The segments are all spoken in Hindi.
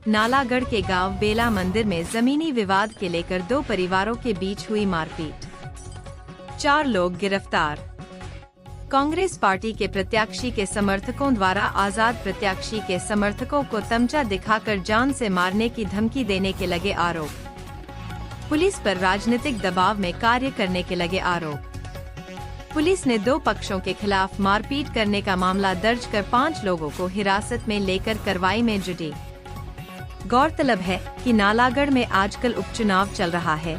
नालागढ़ के गांव बेला मंदिर में जमीनी विवाद के लेकर दो परिवारों के बीच हुई मारपीट, 4 लोग गिरफ्तार। कांग्रेस पार्टी के प्रत्याशी के समर्थकों द्वारा आजाद प्रत्याशी के समर्थकों को तमचा दिखाकर जान से मारने की धमकी देने के लगे आरोप। पुलिस पर राजनीतिक दबाव में कार्य करने के लगे आरोप। पुलिस ने 2 पक्षों के खिलाफ मारपीट करने का मामला दर्ज कर 5 लोगों को हिरासत में लेकर कार्रवाई में जुटी। गौरतलब है कि नालागढ़ में आजकल उपचुनाव चल रहा है।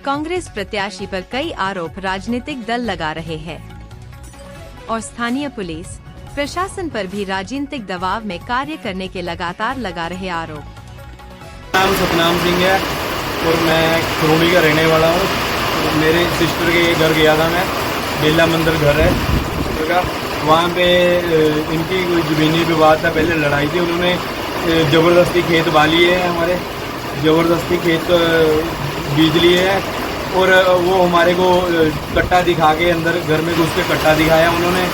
कांग्रेस प्रत्याशी पर कई आरोप राजनीतिक दल लगा रहे हैं और स्थानीय पुलिस प्रशासन पर भी राजनीतिक दबाव में कार्य करने के लगातार लगा रहे आरोप। नाम सतनाम सिंह है और मैं खरोड़ी का रहने वाला हूँ। मेरे सिस्टर के घर गया था मैं, बेला मंदिर घर है वहाँ पे इनकी कोई जमीनी विवाद था, पहले लड़ाई थी। उन्होंने ज़बरदस्ती खेत बाली है, हमारे ज़बरदस्ती खेत बीज लिए है और वो हमारे को कट्टा दिखा के अंदर घर में घुस के कट्टा दिखाया उन्होंने।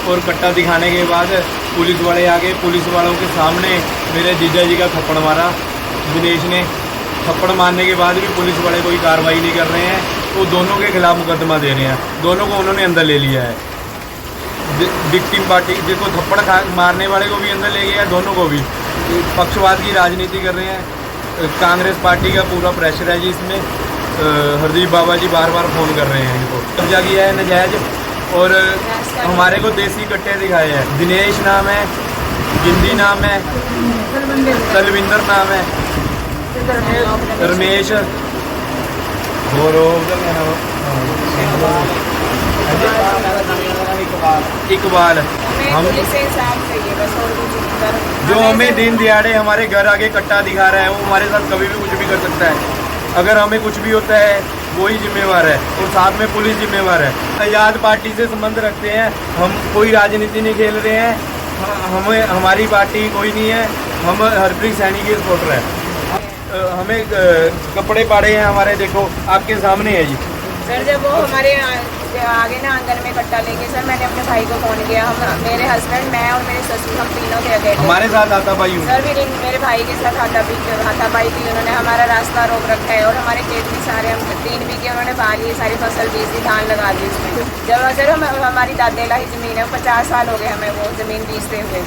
और कट्टा दिखाने के बाद पुलिस वाले आ गए। पुलिस वालों के सामने मेरे जीजा जी का थप्पड़ मारा दिनेश ने। थप्पड़ मारने के बाद भी पुलिस वाले कोई कार्रवाई नहीं कर रहे हैं। वो दोनों के खिलाफ मुकदमा दे रहे हैं। दोनों को उन्होंने अंदर ले लिया है। विक्टिम पार्टी जिसको थप्पड़ मारने वाले को भी अंदर ले गया, दोनों को भी। पक्षवाद की राजनीति कर रहे हैं। कांग्रेस पार्टी का पूरा प्रेशर है जी इसमें। हरदीप बाबा जी बार बार फ़ोन कर रहे हैं इनको। कब्जा किया है नजायज और हमारे को देसी कट्टे दिखाए हैं। दिनेश नाम है, गिंदी नाम है, तलविंदर नाम है, रमेश और इकबाल। हम जो हमें दिन दिहाड़े हमारे घर आगे कट्टा दिखा रहा है, वो हमारे साथ कभी भी कुछ भी कर सकता है। अगर हमें कुछ भी होता है वो ही जिम्मेवार है और साथ में पुलिस जिम्मेवार है। आज़ाद पार्टी से संबंध रखते हैं हम, कोई राजनीति नहीं खेल रहे हैं। हमें हमारी पार्टी कोई नहीं है, हम हरप्रीत सैनी के सपोर्टर हैं। हमें कपड़े पाड़े हैं हमारे, देखो आपके सामने है जी। सर जब वो हमारे आगे ना आंगन में कट्टा लेंगे सर, मैंने अपने भाई को फ़ोन किया। हम मेरे हस्बैंड, मैं और मेरे ससुर, हम तीनों थे अकेले। हमारे साथ हाथापाई हुई सर भी मेरे भाई के साथ हाथापाई थी। उन्होंने हमारा रास्ता रोक रखा है और हमारे खेत भी सारे हम 3 बीघे उन्होंने बा लिए, सारी फसल बीज दी, धान लगा दी उसमें। जब सर हमारी दादेला ही ज़मीन है, 50 साल हो गए हमें वो ज़मीन बीजते हुए।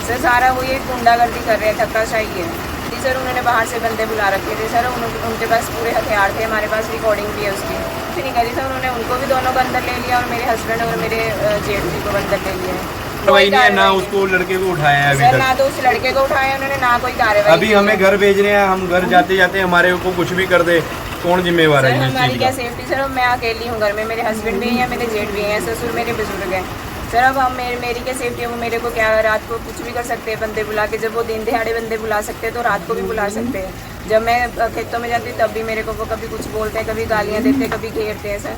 सर सारा वो ये गुंडागर्दी कर रहे हैं, धक्काशाही है जी। सर उन्होंने बाहर से बंदे बुला रखे थे सर, उनके पास पूरे हथियार थे। हमारे पास रिकॉर्डिंग भी है उसकी। फिर नहीं करी सर, उन्होंने उनको भी दोनों को अंदर ले लिया और मेरे हस्बैंड और मेरे जेठ जी को अंदर ले लिया है। वही नहीं, ना उसको लड़के को उठाया है अभी सर, तक। ना तो उस लड़के को उठाया उन्होंने, ना कोई कार्रवाई। अभी हमें घर भेज रहे हैं, हम घर जाते जाते हमारे को कुछ भी कर दे, कौन जिम्मेवार है? हमारी क्या सेफ्टी सर? मैं अकेली हूँ घर में, मेरे हस्बैंड भी हैं, मेरे जेठ भी हैं, ससुर मेरे बुजुर्ग हैं सर। अब हम मेरी क्या सेफ्टी है? वो मेरे को क्या रात को कुछ भी कर सकते हैं बंदे बुला के। जब वो दिन दिहाड़े बंदे बुला सकते हैं तो रात को भी बुला सकते हैं। जब मैं खेतों में जाती हूँ तब भी मेरे को वो कभी कुछ बोलते हैं, कभी गालियाँ देते हैं, कभी घेरते हैं सर।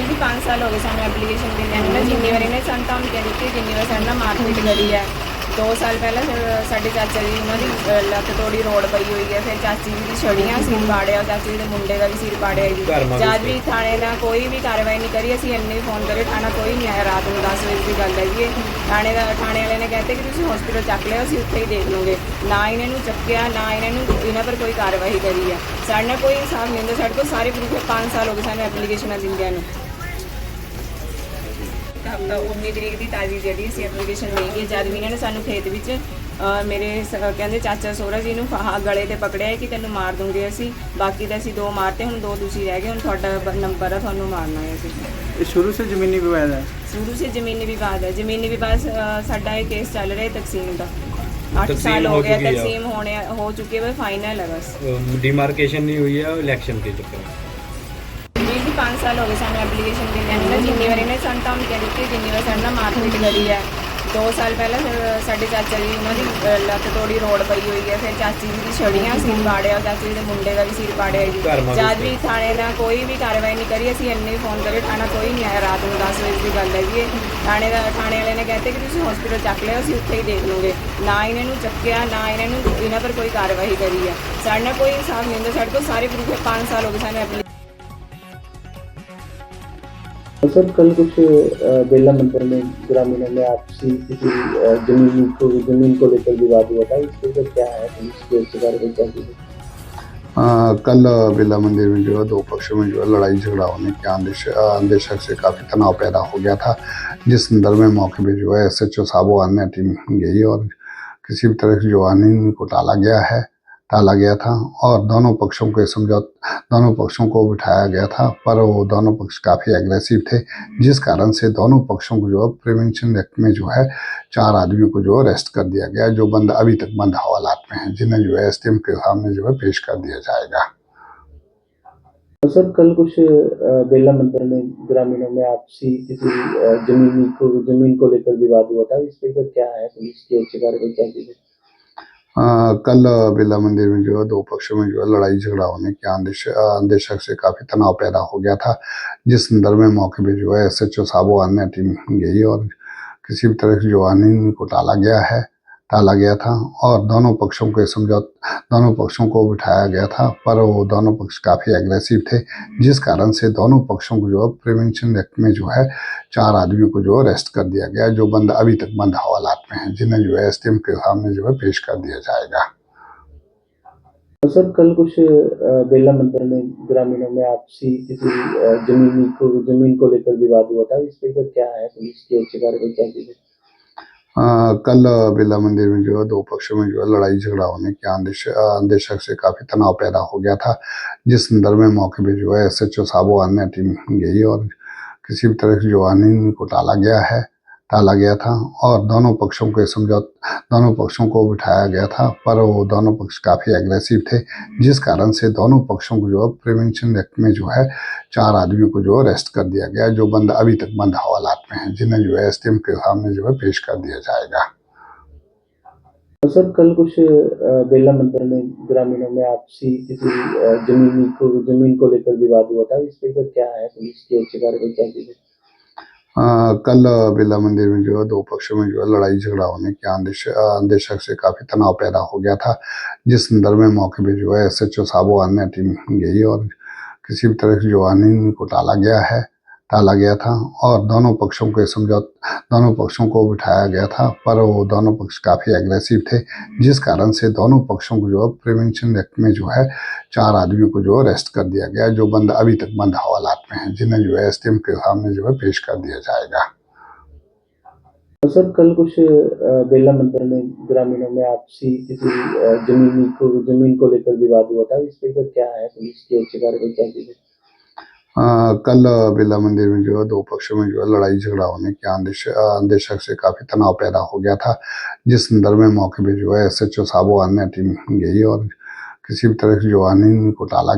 भी 5 साल हो गए सानू एप्लीकेशन देने हैं। जिन्नी बारी ने सन तो कह दी जिन्नी बार साढ़े मारपीट करी है। 2 साल पहले साढ़े चाचा जी उन्होंने लत्त तोड़ी, रोड पई हुई है। फिर चाची जी की छड़ियाँ सिर पाड़िया, चाची जी के मुंडे का भी सिर पाड़िया जी। जब भी थाने ना कोई भी कार्रवाई नहीं करी। असीं इन्ने फोन करे, थाना कोई नहीं आया। रात को 10 बजे की गल है जी। थाने वाले ने कहते कि तुसीं हॉस्पिटल चक लिओ, असीं उत्थे ही देख लूँगे। ना इन्हों चक्या, ना इन्हों पर कोई कार्रवाई करी है। साढ़े कोई इंसाफ नहीं होंदा। साढ़े को सारे प्रूफ 5 साल हो गए सानू एप्लीकेशन दिंदियां नूं। 19 तरीक की ताज़ी जी असी एप्लीकेशन दी गई। जब भी इन्होंने सानू खेत विच मेरे कहते चाचा सोहरा जी नूं गले ते पकड़िया है कि तेनों मार दूंगे असी। बाकी तो असी 2 मारते, हुण 2 तुसीं रह गए, हुण तुहाडा नंबर है, तुहानूं मारना है असी। शुरू से ज़मीनी विवाद है? शुरू से ज़मीनी विवाद है। ज़मीनी विवाद साडा ये केस चल रहा है तकसीम का। 8 साल हो गया तकसीम हो चुकी है, फाइनल है बस। डिमार्केशन नहीं हुई है इलेक्शन के चक्कर में। 5 साल हो गए सानू एप्लीकेशन देने हैं। जिन्नी बारी ने सन तो कह दी जिन्नी बार साढ़े मारपीट करी है। 2 साल पहले साढ़े चाचा जी उन्होंने लत्त तोड़ी, रोड पई हुई है। फिर चाची जी की छड़ियाँ सिर पाड़िया, चाची जी के मुंडे का भी सिर पाड़िया जी। जब भी थाने ना कोई भी कार्रवाई नहीं करी। असीं इन्ने फोन करे, थाना कोई नहीं आया। रात को 10 बजे की गल है जी। थाने वाले ने कहते कि तुसीं हॉस्पिटल चक लिओ, असीं उत्थे ही देख लूँगे। ना इन्हों चक्या, ना इन्हों पर कोई कार्रवाई करी है। साढ़े कोई इंसाफ नहीं होंदा। साढ़े को सारे प्रूफ 5 साल हो गए सानू तो सर कल कुछ बेला मंदिर में ग्रामीणों में आपसी किसी जमीन को लेकर विवाद हुआ था, इसके ऊपर क्या है पुलिस की ओर से कार्रवाई क्या की गई? कल बिरला मंदिर में जो है दो पक्षों में जो है लड़ाई झगड़ा होने के अंदेशक से काफ़ी तनाव पैदा हो गया था, जिस संदर्भ में मौके पे जो है SHO साहब और अन्य टीम गई और किसी भी तरह की जो आनी को टाला गया था और दोनों पक्षों को बिठाया गया था, पर वो दोनों पक्ष काफ़ी एग्रेसिव थे, जिस कारण से दोनों पक्षों को जो है प्रिवेंशन एक्ट में जो है 4 आदमियों को जो अरेस्ट कर दिया गया, जो बंद अभी तक बंद हवालात में हैं, जिन्हें जो है SDM के सामने जो है पेश कर दिया जाएगा। तो सर कल कुछ बेला मंदिर में ग्रामीणों में आपसी किसी जमीन को लेकर विवाद हुआ था, इसके ऊपर क्या है पुलिस की ओर से कार्रवाई क्या की गई? कल बिरला मंदिर में जो है दो पक्षों में जो है लड़ाई झगड़ा होने के अंदेशक से काफ़ी तनाव पैदा हो गया था, जिस संदर्भ में मौके पे जो है SHO साहब और अन्य टीम गई और किसी भी तरह की जो आनी को टाला गया था और दोनों पक्षों को बिठाया गया था, पर वो दोनों पक्ष काफ़ी एग्रेसिव थे, जिस कारण से दोनों पक्षों को जो है प्रिवेंशन एक्ट में जो है 4 आदमियों को जो अरेस्ट कर दिया गया, जो बंद अभी तक बंद हवालात में हैं, जिन्हें जो है SDM के सामने जो है पेश कर दिया जाएगा। तो सर कल कुछ बेला मंदिर में ग्रामीणों में आपसी किसी जमीन को लेकर विवाद हुआ था, इसके ऊपर क्या है पुलिस की ओर से कार्रवाई क्या की गई? कल बिरला मंदिर में जो है दो पक्षों में जो है लड़ाई झगड़ा होने के अंदेशक से काफ़ी तनाव पैदा हो गया था, जिस संदर्भ में मौके पे जो है SHO साहब और अन्य टीम गई और किसी भी तरह की जो आनी को टाला गया था और दोनों पक्षों को बिठाया गया था, पर वो दोनों पक्ष काफ़ी एग्रेसिव थे, जिस कारण से दोनों पक्षों को जो है प्रिवेंशन एक्ट में जो है 4 आदमियों को जो अरेस्ट कर दिया गया, जो बंद अभी तक बंद हवालात में हैं, जिन्हें जो है SDM के सामने जो है पेश कर दिया जाएगा। तो सर कल कुछ बेला मंदिर में ग्रामीणों में आपसी किसी जमीन को लेकर विवाद हुआ था, इसके ऊपर क्या है पुलिस की ओर से कार्रवाई क्या की गई? कल बिरला मंदिर में जो है दो पक्षों में जो है लड़ाई झगड़ा होने के अंदेशक से काफ़ी तनाव पैदा हो गया था, जिस संदर्भ में मौके पे जो है SHO साहब और अन्य टीम गई और किसी भी तरह की जो आनी को टाला गया था और दोनों पक्षों को बिठाया गया था, पर वो दोनों पक्ष काफ़ी एग्रेसिव थे, जिस कारण से दोनों पक्षों को जो है प्रिवेंशन एक्ट में जो है 4 आदमियों को जो अरेस्ट कर दिया गया, जो बंद अभी तक बंद हवालात में हैं, जिन्हें जो है SDM के सामने जो है पेश कर दिया जाएगा। तो सर कल कुछ बेला मंदिर में ग्रामीणों में आपसी किसी जमीन को लेकर विवाद हुआ था, इसके ऊपर क्या है पुलिस की ओर से कार्रवाई क्या की गई? कल बिरला मंदिर में जो है दो पक्षों में जो है लड़ाई झगड़ा होने के अंदेशक से काफ़ी तनाव पैदा हो गया था, जिस संदर्भ में मौके पे जो है SHO साहब और अन्य टीम गई और किसी भी तरह की जो आनी को टाला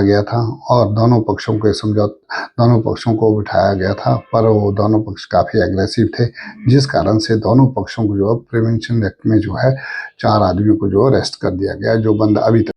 गया था और दोनों पक्षों को बिठाया गया था, पर वो दोनों पक्ष काफ़ी एग्रेसिव थे, जिस कारण से दोनों पक्षों को जो है प्रिवेंशन एक्ट में जो है 4 आदमियों को जो अरेस्ट कर दिया गया, जो बंद अभी तक